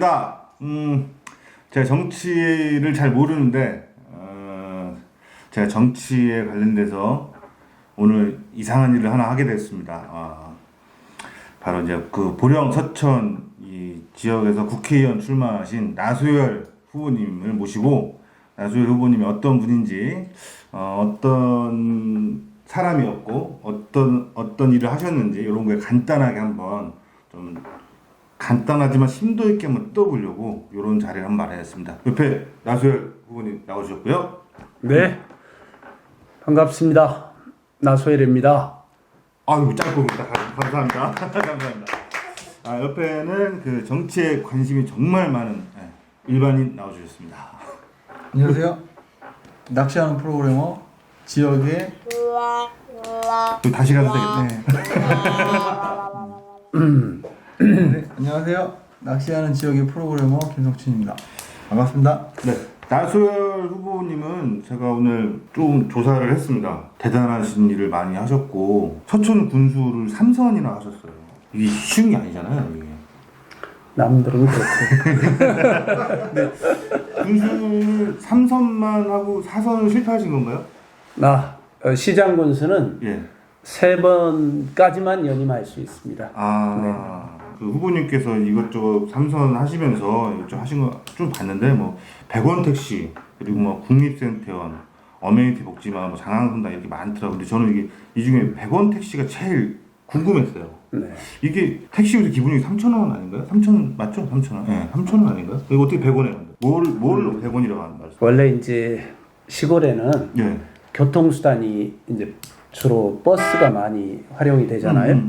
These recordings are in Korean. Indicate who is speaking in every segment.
Speaker 1: 반갑습니다. 제가 정치를 잘 모르는데 제가 정치에 관련돼서 오늘 이상한 일을 하나 하게 됐습니다. 바로 이제 그 보령 서천 이 지역에서 국회의원 출마하신 나소열 후보님을 모시고 나소열 후보님이 어떤 분인지 어떤 사람이었고 어떤 일을 하셨는지 이런 거에 간단하게 한번 좀 간단하지만 심도 있게 한번 떠보려고 이런 자리를 한번 마련했습니다. 옆에 나소열 후보님 나오셨고요.
Speaker 2: 네, 반갑습니다. 나소열입니다.
Speaker 1: 아유 짧고 감사합니다. 감사합니다. 옆에는 그 정치에 관심이 정말 많은 일반인 나와주셨습니다.
Speaker 3: 안녕하세요. 낚시하는 프로그래머 지역의
Speaker 1: 다시 가도 되겠네.
Speaker 3: 네, 안녕하세요. 낚시하는 지역의 프로그래머 김성춘입니다. 반갑습니다.
Speaker 1: 네, 나소열 후보님은 제가 오늘 좀 조사를 했습니다. 대단하신 일을 많이 하셨고 서천 군수를 3선이나 하셨어요. 이게 쉬운 게 아니잖아요. 이게.
Speaker 2: 남들은 그렇고.
Speaker 1: 네, 군수를 3선만 하고 4선을 실패하신 건가요?
Speaker 2: 시장 군수는
Speaker 1: 예.
Speaker 2: 3번까지만 연임할 수 있습니다.
Speaker 1: 그 후보님께서 이것저것 3선 하시면서 이것저것 하신 거 좀 봤는데 뭐 100원 택시 그리고 뭐 국립센터원 어메니티 복지마 뭐 장항분당 이렇게 많더라고요. 근데 저는 이게 이 중에 100원 택시가 제일 궁금했어요.
Speaker 2: 네.
Speaker 1: 이게 택시비도 기본이 3,000원 아닌가요? 3,000원 맞죠? 3,000원. 네, 3,000원 아닌가요? 이거 어떻게 100원에 만든? 뭘 100원이라고 하는 말씀?
Speaker 2: 원래 이제 시골에는
Speaker 1: 예.
Speaker 2: 교통수단이 이제 주로 버스가 많이 활용이 되잖아요.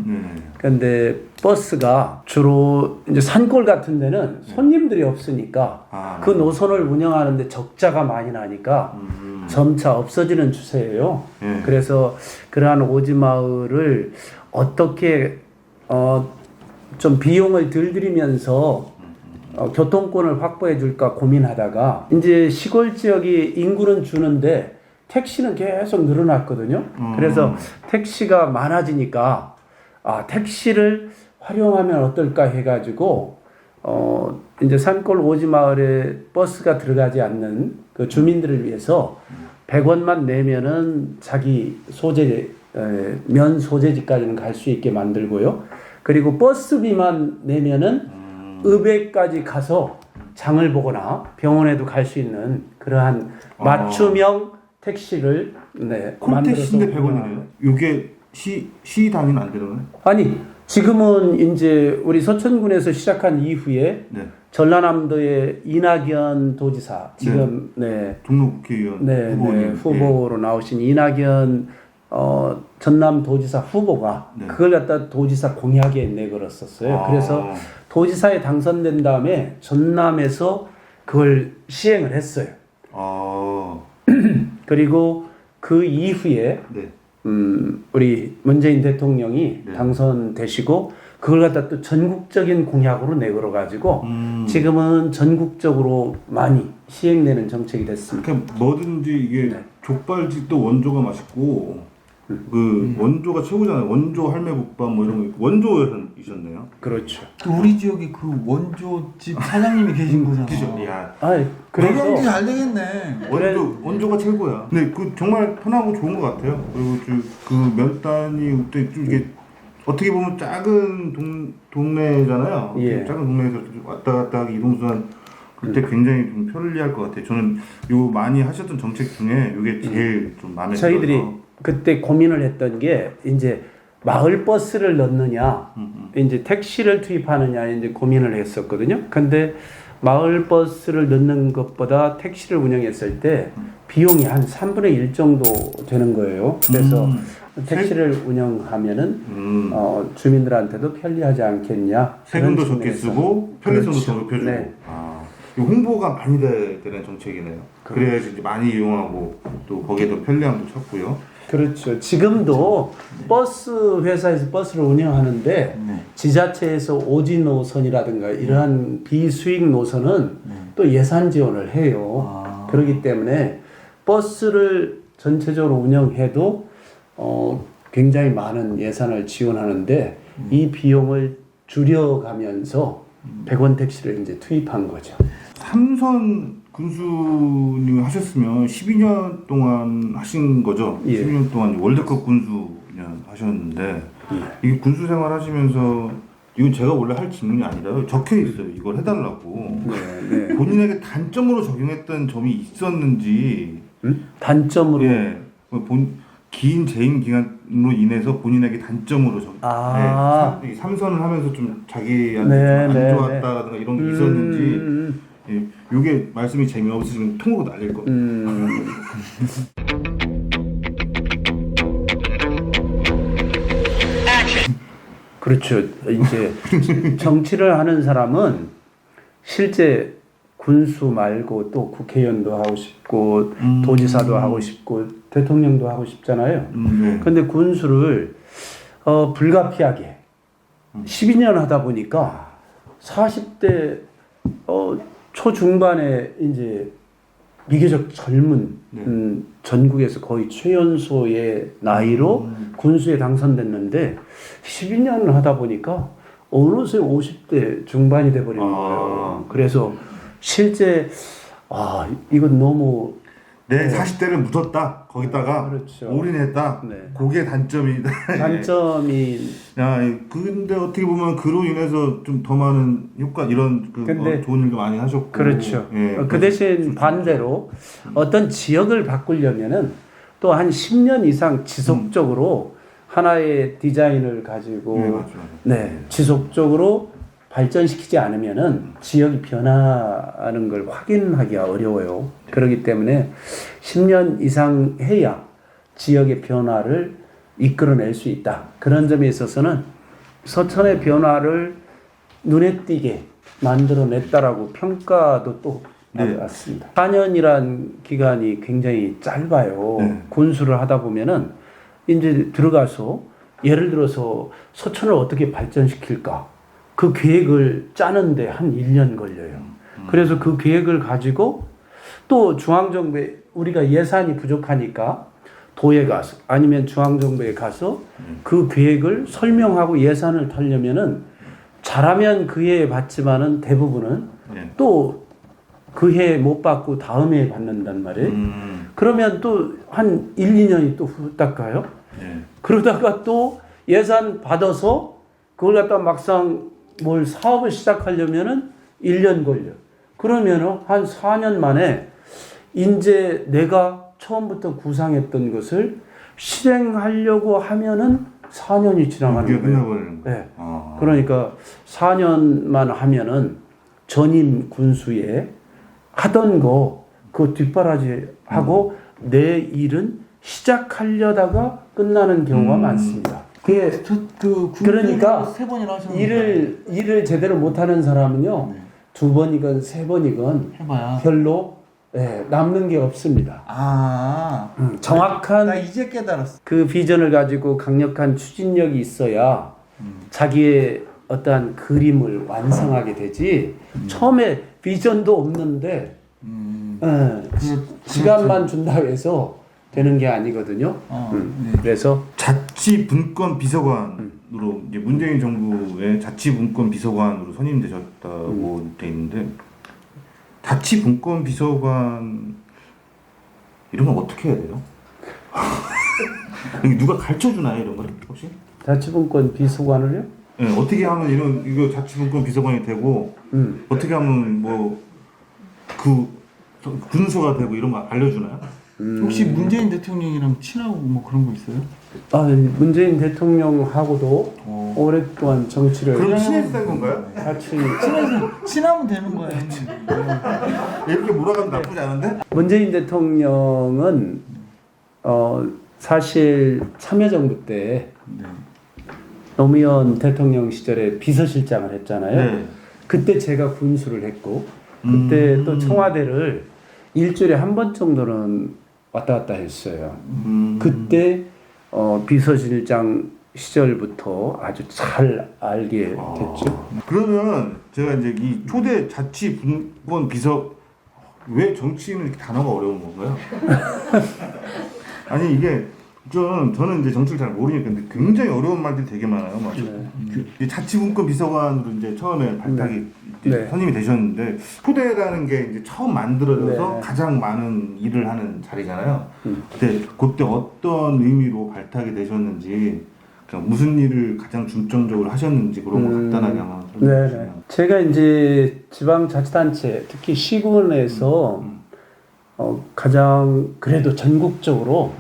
Speaker 2: 그런데 버스가 주로 이제 산골 같은 데는 손님들이 없으니까 그 노선을 운영하는데 적자가 많이 나니까 점차 없어지는 추세예요. 그래서 그러한 오지마을을 어떻게 좀 비용을 덜 들이면서 교통권을 확보해 줄까 고민하다가 이제 시골 지역이 인구는 주는데 택시는 계속 늘어났거든요. 그래서 택시가 많아지니까 택시를 활용하면 어떨까 해가지고 이제 산골 오지마을에 버스가 들어가지 않는 그 주민들을 위해서 100원만 내면은 자기 소재 면 소재지까지는 갈 수 있게 만들고요. 그리고 버스비만 내면은 읍에까지 가서 장을 보거나 병원에도 갈 수 있는 그러한 맞춤형 택시를
Speaker 1: 콜택시인데 100원이네요. 이게 시 단위는 안 되나요?
Speaker 2: 아니 지금은 이제 우리 서천군에서 시작한 이후에 전라남도의 이낙연 도지사 지금
Speaker 1: 종로 국회의원
Speaker 2: 후보로 나오신 이낙연 전남 도지사 후보가 그걸 갖다 도지사 공약에 내걸었었어요. 그래서 도지사에 당선된 다음에 전남에서 그걸 시행을 했어요. 그리고 그 이후에 우리 문재인 대통령이 당선되시고 그걸 갖다 또 전국적인 공약으로 내걸어 가지고 지금은 전국적으로 많이 시행되는 정책이 됐습니다.
Speaker 1: 그러니까 뭐든지 이게 족발집도 원조가 맛있고 그 원조가 최고잖아요. 원조 할매국밥 뭐 이런 거 원조이셨네요.
Speaker 2: 그렇죠.
Speaker 3: 우리 지역에 그 원조집 사장님이 계신 거잖아요.
Speaker 1: 야,
Speaker 3: 그래서 잘 되겠네.
Speaker 1: 원조가 최고야. 근데 그 정말 편하고 좋은 것 같아요. 그리고 그 면단이 좀 이게 어떻게 보면 작은 동네잖아요. 작은 동네에서 왔다 갔다 하기 이동수단 그때 굉장히 좀 편리할 것 같아요. 저는 요 많이 하셨던 정책 중에 이게 제일 좀 마음에 들어서
Speaker 2: 저희들이 그때 고민을 했던 게 이제 마을 버스를 넣느냐, 이제 택시를 투입하느냐 이제 고민을 했었거든요. 근데 마을 버스를 넣는 것보다 택시를 운영했을 때 비용이 한 3분의 1 정도 되는 거예요. 그래서 택시를 운영하면은 주민들한테도 편리하지 않겠냐.
Speaker 1: 세금도 적게 쓰고 편리성도 더 높여주고. 홍보가 많이 되는 정책이네요. 그래야지 이제 많이 이용하고 또 거기에도 편리함도 찾고요.
Speaker 2: 그렇죠. 지금도 버스 회사에서 버스를 운영하는데 지자체에서 오지 노선이라든가 이러한 비수익 노선은 또 예산 지원을 해요. 그렇기 때문에 버스를 전체적으로 운영해도 굉장히 많은 예산을 지원하는데 이 비용을 줄여가면서 100원 택시를 이제 투입한 거죠.
Speaker 1: 삼선 군수님 하셨으면 12년 동안 하신 거죠?
Speaker 2: 예.
Speaker 1: 12년 동안 월드컵 군수 그냥 하셨는데 이게 군수 생활 하시면서 이건 제가 원래 할 질문이 아니라요. 적혀 있어요. 이걸 해달라고.
Speaker 2: 네.
Speaker 1: 본인에게 단점으로 적용했던 점이 있었는지.
Speaker 2: 단점으로.
Speaker 1: 예. 긴 재임 기간으로 인해서 본인에게 단점으로 네, 삼선을 하면서 좀 자기한테 좀 안 좋았다라든가 이런 게 있었는지. 예, 요게 말씀이 재미없으시면 통으로 날릴 겁니다.
Speaker 2: 그렇죠. 이제 정치를 하는 사람은 실제 군수 말고 또 국회의원도 하고 싶고 도지사도 하고 싶고 대통령도 하고 싶잖아요.
Speaker 1: 네.
Speaker 2: 근데 군수를 불가피하게 12년 하다 보니까 40대 초중반에 이제 비교적 젊은 전국에서 거의 최연소의 나이로 군수에 당선됐는데 12년을 하다 보니까 어느새 50대 중반이 돼버리는 거예요. 그래서 실제 이건 너무
Speaker 1: 내 40대를 묻었다. 거기다가
Speaker 2: 그렇죠.
Speaker 1: 올인했다.
Speaker 2: 네.
Speaker 1: 그게 단점이다.
Speaker 2: 단점이
Speaker 1: 야, 근데 어떻게 보면 그로 인해서 좀 더 많은 효과 이런 좋은 일도 많이 하셨고.
Speaker 2: 그렇죠.
Speaker 1: 예,
Speaker 2: 그 대신 반대로 어떤 지역을 바꾸려면은 또 한 10년 이상 지속적으로 하나의 디자인을 가지고
Speaker 1: 네, 맞죠.
Speaker 2: 지속적으로 발전시키지 않으면은 지역이 변화하는 걸 확인하기가 어려워요. 그렇기 때문에 10년 이상 해야 지역의 변화를 이끌어낼 수 있다. 그런 점에 있어서는 서천의 변화를 눈에 띄게 만들어냈다라고 평가도 또 받았습니다. 4년이란 기간이 굉장히 짧아요.
Speaker 1: 네.
Speaker 2: 군수를 하다 보면은 이제 들어가서 예를 들어서 서천을 어떻게 발전시킬까? 그 계획을 짜는데 한 1년 걸려요. 그래서 그 계획을 가지고 또 중앙정부에 우리가 예산이 부족하니까 도에 가서 아니면 중앙정부에 가서 그 계획을 설명하고 예산을 타려면은 잘하면 그 해에 받지만은 대부분은 또 그 해에 못 받고 다음 해에 받는단 말이에요. 그러면 또 한 1, 2년이 또 후딱 가요. 그러다가 또 예산 받아서 그걸 갖다 막상 뭘 사업을 시작하려면은 1년 걸려. 그러면은 한 4년 만에 이제 내가 처음부터 구상했던 것을 실행하려고 하면은 4년이 지나가는 거예요. 네. 그러니까 4년만 하면은 전임 군수에 하던 거 그거 뒷바라지 하고 내 일은 시작하려다가 끝나는 경우가 많습니다. 그러니까
Speaker 3: 세 번이나 하셨는데
Speaker 2: 일을 제대로 못하는 사람은요 2번이건 3번이건
Speaker 3: 해봐야
Speaker 2: 별로 남는 게 없습니다. 정확한
Speaker 3: 나 이제 깨달았어.
Speaker 2: 그 비전을 가지고 강력한 추진력이 있어야 자기의 어떠한 그림을 완성하게 되지 처음에 비전도 없는데 시간만 준다고 해서 되는 게 아니거든요. 그래서
Speaker 1: 자치분권 비서관으로 이제 문재인 정부의 자치분권 비서관으로 선임되셨다고 돼 있는데 자치분권 비서관 이런 건 어떻게 해야 돼요? 누가 가르쳐 주나요 이런 거 혹시?
Speaker 2: 자치분권 비서관을요?
Speaker 1: 네, 어떻게 하면 이거 자치분권 비서관이 되고 어떻게 하면 뭐 그 군수가 되고 이런 거 알려주나요?
Speaker 3: 혹시 문재인 대통령이랑 친하고 뭐 그런 거 있어요?
Speaker 2: 문재인 대통령하고도 오랫동안 정치를
Speaker 1: 그럼 친했던 건가요?
Speaker 2: 같이
Speaker 3: 친하면 되는 거예요.
Speaker 1: 이렇게 몰아가면 나쁘지 않은데?
Speaker 2: 문재인 대통령은 사실 참여정부 때 노무현 대통령 시절에 비서실장을 했잖아요. 그때 제가 군수를 했고 그때 또 청와대를 일주일에 한 번 정도는 왔다 갔다 했어요. 그때 비서실장 시절부터 아주 잘 알게 됐죠.
Speaker 1: 그러면 제가 이제 이 초대 자치분권 비서 왜 정치인은 이렇게 단어가 어려운 건가요? 아니 이게 저는 이제 정치를 잘 모르니까 근데 굉장히 어려운 말들이 되게 많아요. 막 이제 자치분권 비서관으로 이제 처음에 발탁이 이제 선임이 되셨는데 초대라는 게 이제 처음 만들어져서 가장 많은 일을 하는 자리잖아요. 그때 어떤 의미로 발탁이 되셨는지 그러니까 무슨 일을 가장 중점적으로 하셨는지 그런 거 간단하게 한번 설명해 주시면.
Speaker 2: 제가 이제 지방자치단체 특히 시군에서 가장 그래도 전국적으로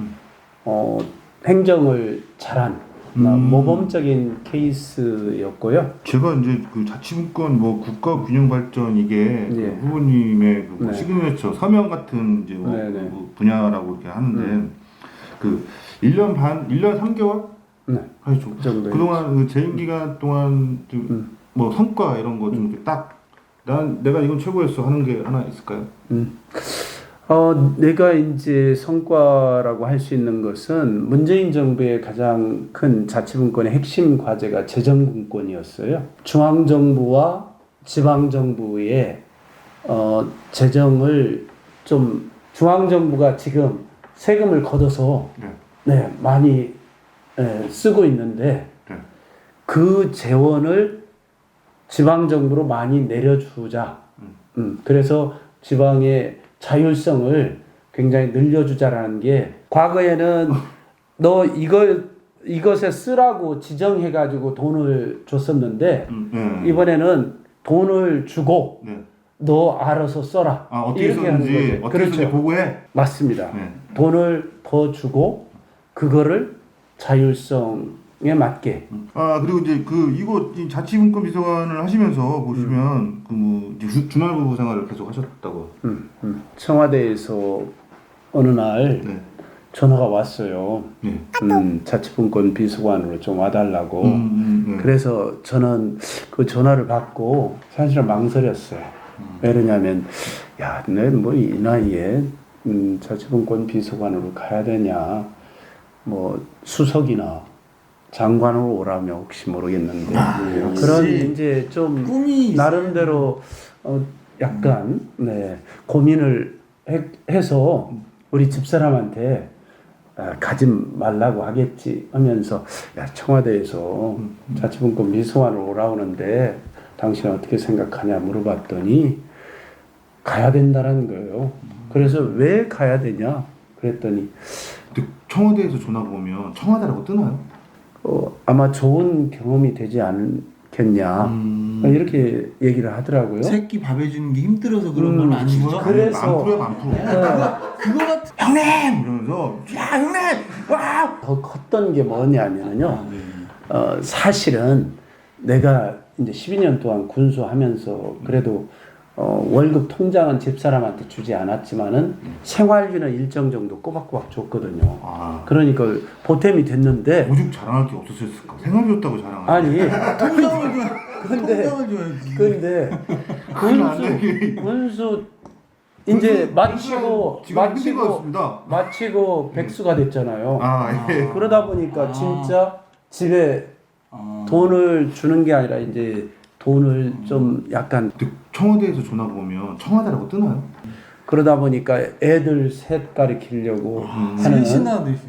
Speaker 2: 행정을 잘한 모범적인 케이스였고요.
Speaker 1: 제가 이제 그 자치분권 뭐 국가균형발전 이게 그 후보님의 그 시그니처 서명 같은 이제 뭐 분야라고 이렇게 하는데 그 1년 3개월 하셨죠. 그동안 그 재임 기간 동안 좀 뭐 성과 이런 거 좀 딱 내가 이건 최고였어 하는 게 하나 있을까요?
Speaker 2: 내가 이제 성과라고 할 수 있는 것은 문재인 정부의 가장 큰 자치분권의 핵심 과제가 재정분권이었어요. 중앙정부와 지방정부의 재정을 좀 중앙정부가 지금 세금을 걷어서 많이 쓰고 있는데 그 재원을 지방정부로 많이 내려주자. 그래서 지방의 자율성을 굉장히 늘려주자라는 게 과거에는 너 이것에 쓰라고 지정해가지고 돈을 줬었는데 이번에는 돈을 주고 너 알아서 써라.
Speaker 1: 어떻게
Speaker 2: 이렇게 하는 거죠.
Speaker 1: 어떻게 그렇죠. 보고해.
Speaker 2: 맞습니다. 돈을 더 주고 그거를 자율성에 맞게.
Speaker 1: 그리고 이제 이거 자치분권 비서관을 하시면서 보시면 그 뭐 주말부부 생활을 계속 하셨다고.
Speaker 2: 청와대에서 어느 날 전화가 왔어요. 자치분권 비서관으로 좀 와달라고. 그래서 저는 그 전화를 받고 사실은 망설였어요. 왜냐면 야, 내 뭐 이 나이에 자치분권 비서관으로 가야 되냐, 뭐 수석이나 장관으로 오라면 혹시 모르겠는데 그런 이제 좀
Speaker 3: 꿈이
Speaker 2: 나름대로 약간 고민을 해서 우리 집사람한테 가지 말라고 하겠지 하면서 야, 청와대에서 자치분권 비서관으로 오라오는데 당신은 어떻게 생각하냐 물어봤더니 가야 된다라는 거예요. 그래서 왜 가야 되냐 그랬더니
Speaker 1: 청와대에서 전화가 오면 청와대라고 뜨나요?
Speaker 2: 아마 좋은 경험이 되지 않겠냐 이렇게 얘기를 하더라고요.
Speaker 3: 새끼 밥 해주는 게 힘들어서 그런 건 아니고요.
Speaker 2: 그래서
Speaker 1: 만 프로.
Speaker 3: 그거 같은
Speaker 1: 형님 이러면서 야 형님 와.
Speaker 2: 더 컸던 게 뭐냐면요. 사실은 내가 이제 12년 동안 군수하면서 그래도 월급 통장은 집사람한테 주지 않았지만은 생활비는 일정 정도 꼬박꼬박 줬거든요. 그러니까 보탬이 됐는데
Speaker 1: 오죽 자랑할 게 없었을까? 생활비 줬다고 자랑하는.
Speaker 2: 아니
Speaker 3: 통장을 줘야지.
Speaker 2: 근데 군수 이제 마치고 백수가 됐잖아요. 그러다 보니까 진짜 집에 돈을 주는 게 아니라 이제 돈을 좀 약간
Speaker 1: 청와대에서 전화가 오면 청와대라고 뜨나요?
Speaker 2: 그러다 보니까 애들 셋 가르치려고 하는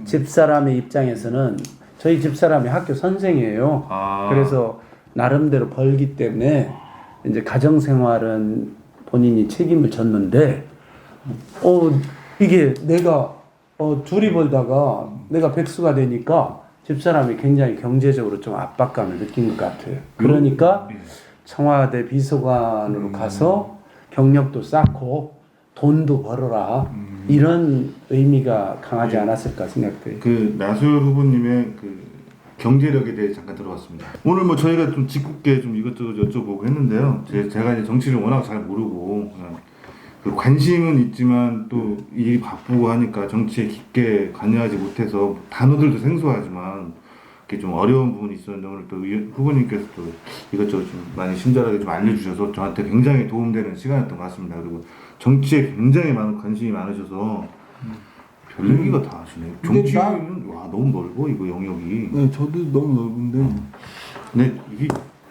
Speaker 2: 집사람의 입장에서는 저희 집사람이 학교 선생이에요. 그래서 나름대로 벌기 때문에 이제 가정생활은 본인이 책임을 졌는데 이게 내가 둘이 벌다가 내가 백수가 되니까 집사람이 굉장히 경제적으로 좀 압박감을 느낀 것 같아요. 그러니까 청와대 비서관으로 가서 경력도 쌓고 돈도 벌어라 이런 의미가 강하지 않았을까 생각돼요.
Speaker 1: 그 나수열 후보님의 그 경제력에 대해 잠깐 들어봤습니다. 오늘 뭐 저희가 좀 짓궂게 좀 이것저것 여쭤보고 했는데요. 제가 이제 정치를 워낙 잘 모르고 그 관심은 있지만 또 일이 바쁘고 하니까 정치에 깊게 관여하지 못해서 단어들도 생소하지만 이렇게 좀 어려운 부분이 있었는데 오늘 또 후보님께서 또 이것저것 좀 많이 친절하게 좀 알려주셔서 저한테 굉장히 도움되는 시간이었던 것 같습니다. 그리고 정치에 굉장히 많은 관심이 많으셔서 별 얘기가 다 하시네요. 정치는 와 너무 넓어 이거 영역이.
Speaker 3: 네, 저도 너무 넓은데.
Speaker 1: 네,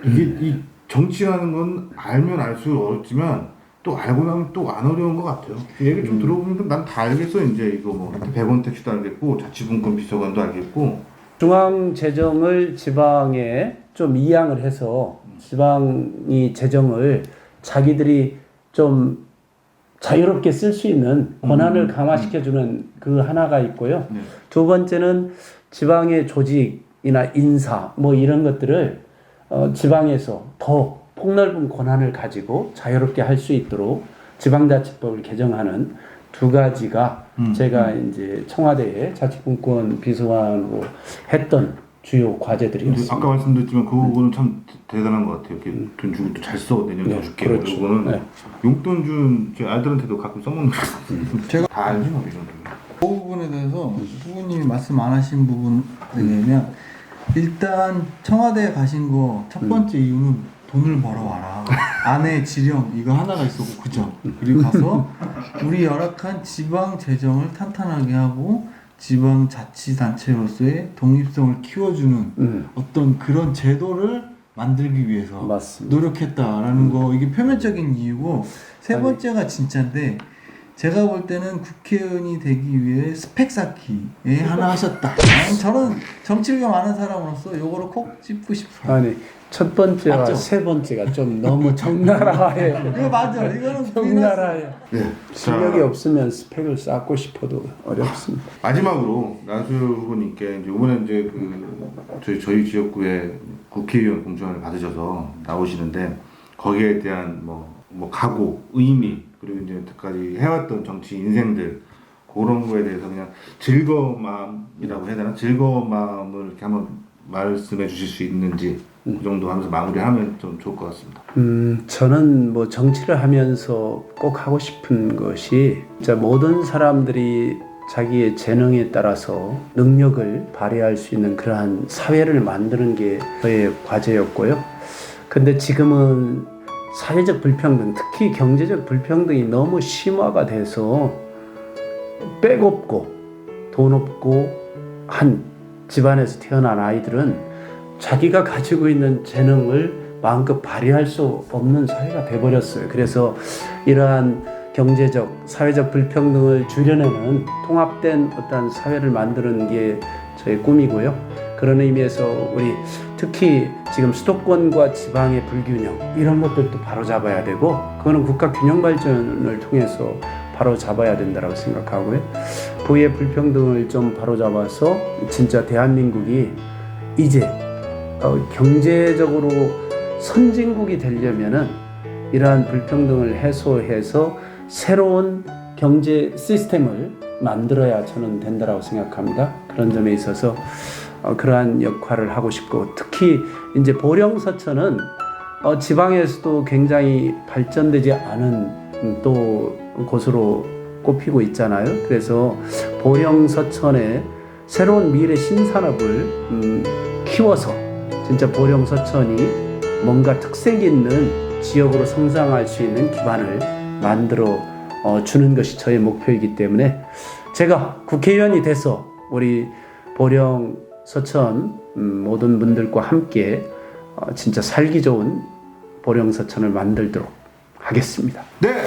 Speaker 1: 이게 이 정치라는 건 알면 알수록 어렵지만 또 알고 나면 또 안 어려운 것 같아요. 얘기 좀 들어보면 난 다 알겠어. 이제 이거 뭐 100원 택시도 알겠고 자치분권 비서관도 알겠고.
Speaker 2: 중앙 재정을 지방에 좀 이양을 해서 지방이 재정을 자기들이 좀 자유롭게 쓸 수 있는 권한을 강화시켜주는 그 하나가 있고요.
Speaker 1: 네.
Speaker 2: 두 번째는 지방의 조직이나 인사 뭐 이런 것들을 지방에서 더 폭넓은 권한을 가지고 자유롭게 할 수 있도록 지방자치법을 개정하는 두 가지가 제가 이제 청와대에 자치분권 비서관으로 했던 주요 과제들이었습니다.
Speaker 1: 아까 말씀드렸지만 그거는 참 대단한 것 같아요. 이렇게 돈 주고 또 잘 써. 내년 더 줄게.
Speaker 2: 그렇죠.
Speaker 1: 그거는
Speaker 2: 네.
Speaker 1: 용돈 준 제 아들한테도 가끔 써먹는 거.
Speaker 3: 제가
Speaker 1: 다 알지 뭐 이 정도면.
Speaker 3: 그 부분에 대해서 후보님이 말씀 안 하신 부분에 대하면 일단 청와대에 가신 거 첫 번째 이유는 돈을 벌어와라. 아내 지령 이거 하나가 있었고 그죠? 그리고 가서 우리 열악한 지방 재정을 탄탄하게 하고 지방 자치단체로서의 독립성을 키워주는 어떤 그런 제도를 만들기 위해서
Speaker 2: 맞습니다.
Speaker 3: 노력했다라는 거 이게 표면적인 이유고 세 번째가 진짜인데 제가 볼 때는 국회의원이 되기 위해 스펙 쌓기에 하나 하셨다. 저는 정치를 아는 사람으로서 요거를 꼭 짚고 싶어요.
Speaker 2: 아니 첫 번째와
Speaker 3: 맞죠?
Speaker 2: 세 번째가 좀 너무 적나라해.
Speaker 3: 이거 맞아. 이거는
Speaker 2: 적나라해.
Speaker 1: 네.
Speaker 2: 실력이 없으면 스펙을 쌓고 싶어도 어렵습니다.
Speaker 1: 마지막으로 나수 후보님께 이제 이번에 이제 그 저희 지역구에 국회의원 공천을 받으셔서 나오시는데 거기에 대한 뭐 각오, 의미 그리고 이제 여태까지 해왔던 정치 인생들 그런 거에 대해서 그냥 즐거운 마음이라고 해야 되나? 즐거운 마음을 이렇게 한번 말씀해 주실 수 있는지 그 정도 하면서 마무리하면 좀 좋을 것 같습니다.
Speaker 2: 저는 뭐 정치를 하면서 꼭 하고 싶은 것이 진짜 모든 사람들이 자기의 재능에 따라서 능력을 발휘할 수 있는 그러한 사회를 만드는 게 저의 과제였고요. 근데 지금은 사회적 불평등, 특히 경제적 불평등이 너무 심화가 돼서 빼곡고 돈 없고 한 집안에서 태어난 아이들은 자기가 가지고 있는 재능을 마음껏 발휘할 수 없는 사회가 돼버렸어요. 그래서 이러한 경제적, 사회적 불평등을 줄여내는 통합된 어떤 사회를 만드는 게 저의 꿈이고요. 그런 의미에서 우리 특히 지금 수도권과 지방의 불균형 이런 것들도 바로잡아야 되고 그거는 국가 균형 발전을 통해서 바로잡아야 된다고 생각하고요. 부의 불평등을 좀 바로잡아서 진짜 대한민국이 이제 경제적으로 선진국이 되려면은 이러한 불평등을 해소해서 새로운 경제 시스템을 만들어야 저는 된다고 생각합니다. 그런 점에 있어서 그러한 역할을 하고 싶고 특히 이제 보령서천은 지방에서도 굉장히 발전되지 않은 또 곳으로 꼽히고 있잖아요. 그래서 보령서천에 새로운 미래 신산업을 키워서 진짜 보령서천이 뭔가 특색 있는 지역으로 성장할 수 있는 기반을 만들어 주는 것이 저의 목표이기 때문에 제가 국회의원이 돼서 우리 보령 서천 모든 분들과 함께 진짜 살기 좋은 보령 서천을 만들도록 하겠습니다.
Speaker 1: 네,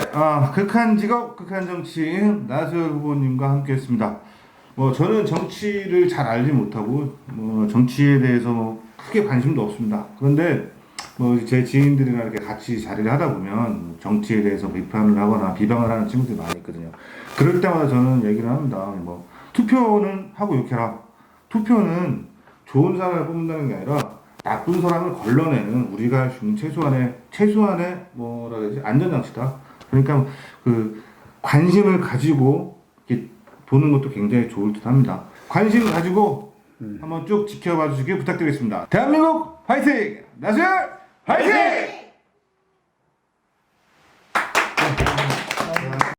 Speaker 1: 극한 직업, 극한 정치 나수열 후보님과 함께했습니다. 뭐 저는 정치를 잘 알지 못하고 뭐 정치에 대해서 뭐 크게 관심도 없습니다. 그런데 뭐 제 지인들이랑 이렇게 같이 자리를 하다 보면 정치에 대해서 비판을 하거나 비방을 하는 친구들이 많이 있거든요. 그럴 때마다 저는 얘기를 합니다. 뭐 투표는 하고 욕해라. 투표는 좋은 사람을 뽑는다는 게 아니라 나쁜 사람을 걸러내는 우리가 할 수 있는 최소한의 뭐라 해야 되지 안전장치다. 그러니까 그 관심을 가지고 이렇게 보는 것도 굉장히 좋을 듯합니다. 관심 가지고 한번 쭉 지켜봐 주시길 부탁드리겠습니다. 대한민국 화이팅! 나수열 화이팅!